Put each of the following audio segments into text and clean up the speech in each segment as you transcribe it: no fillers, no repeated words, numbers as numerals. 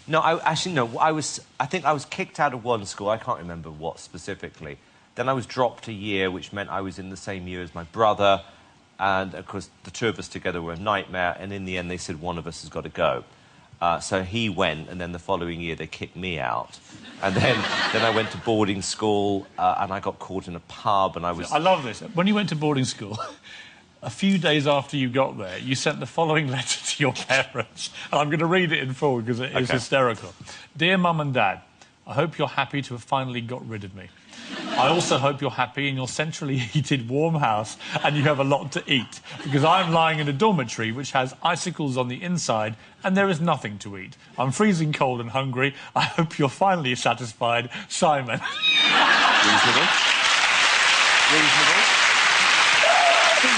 No, I think I was kicked out of one school. I can't remember what specifically. Then I was dropped a year, which meant I was in the same year as my brother. And, of course, the two of us together were a nightmare. And in the end, they said one of us has got to go. So he went, and then the following year, they kicked me out. And then I went to boarding school, and I got caught in a pub, and I was... I love this. When you went to boarding school... A few days after you got there, you sent the following letter to your parents. And I'm going to read it in full because it is hysterical. Dear Mum and Dad, I hope you're happy to have finally got rid of me. I also hope you're happy in your centrally heated warm house and you have a lot to eat, because I'm lying in a dormitory which has icicles on the inside and there is nothing to eat. I'm freezing cold and hungry. I hope you're finally satisfied. Simon. Reasonable. Reasonable. You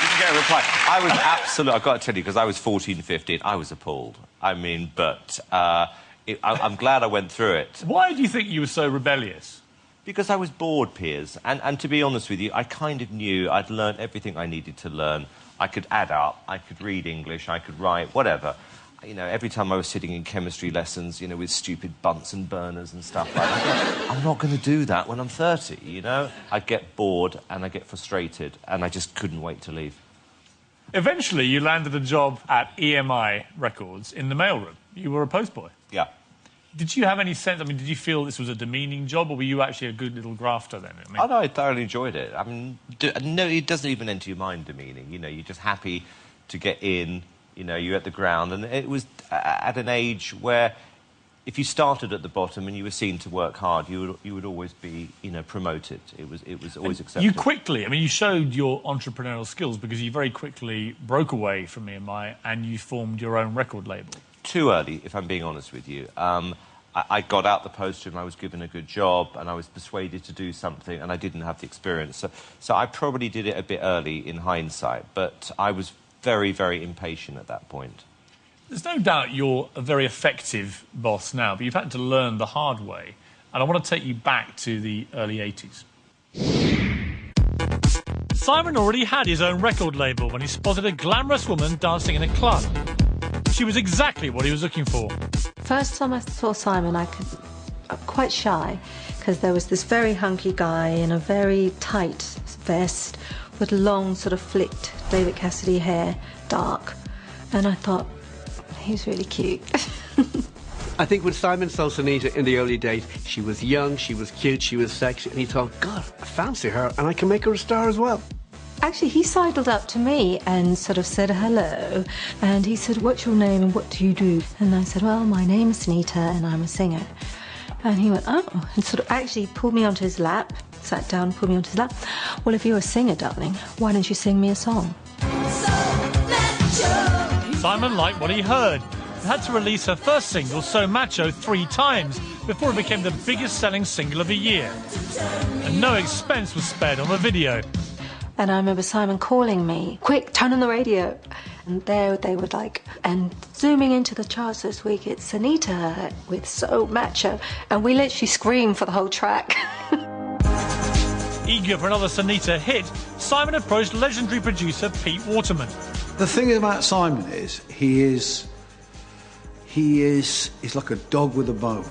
can get a reply. I was absolutely... I've got to tell you, because I was 14, 15, I was appalled. I mean, but I'm glad I went through it. Why do you think you were so rebellious? Because I was bored, Piers. And to be honest with you, I kind of knew I'd learned everything I needed to learn. I could add up, I could read English, I could write, whatever. You know, every time I was sitting in chemistry lessons, you know, with stupid Bunsen burners and stuff like that, I'm not going to do that when I'm 30, you know? I'd get bored and I'd get frustrated and I just couldn't wait to leave. Eventually, you landed a job at EMI Records in the mailroom. You were a postboy. Yeah. Did you have any sense... I mean, did you feel this was a demeaning job, or were you actually a good little grafter then? I mean... Oh, no, I thoroughly enjoyed it. I mean, no, it doesn't even enter your mind demeaning. You know, you're just happy to get in, you know, you're at the ground. And it was at an age where if you started at the bottom and you were seen to work hard, you would always be, you know, promoted. It was always accepted. You quickly... I mean, you showed your entrepreneurial skills because you very quickly broke away from EMI and you formed your own record label. Too early, if I'm being honest with you. I got out the post room, I was given a good job, and I was persuaded to do something, and I didn't have the experience. So I probably did it a bit early in hindsight, but I was very, very impatient at that point. There's no doubt you're a very effective boss now, but you've had to learn the hard way. And I want to take you back to the early 80s. Simon already had his own record label when he spotted a glamorous woman dancing in a club. She was exactly what he was looking for. First time I saw Simon, I'm quite shy, because there was this very hunky guy in a very tight vest with long, sort of flicked David Cassidy hair, dark. And I thought, he's really cute. I think when Simon saw Sunita in the early days, she was young, she was cute, she was sexy, and he thought, God, I fancy her, and I can make her a star as well. Actually, he sidled up to me and sort of said hello, and he said, what's your name and what do you do? And I said, well, my name is Sunita and I'm a singer. And he went, oh, and sort of actually pulled me onto his lap, sat down, pulled me onto his lap. Well, if you're a singer, darling, why don't you sing me a song? Simon liked what he heard and had to release her first single, So Macho, 3 times before it became the biggest selling single of the year. And no expense was spared on the video. And I remember Simon calling me, quick, turn on the radio. And there they were like, and zooming into the charts this week, it's Sunita with So Macho. And we literally screamed for the whole track. Eager for another Sunita hit, Simon approached legendary producer Pete Waterman. The thing about Simon is, he's like a dog with a bone.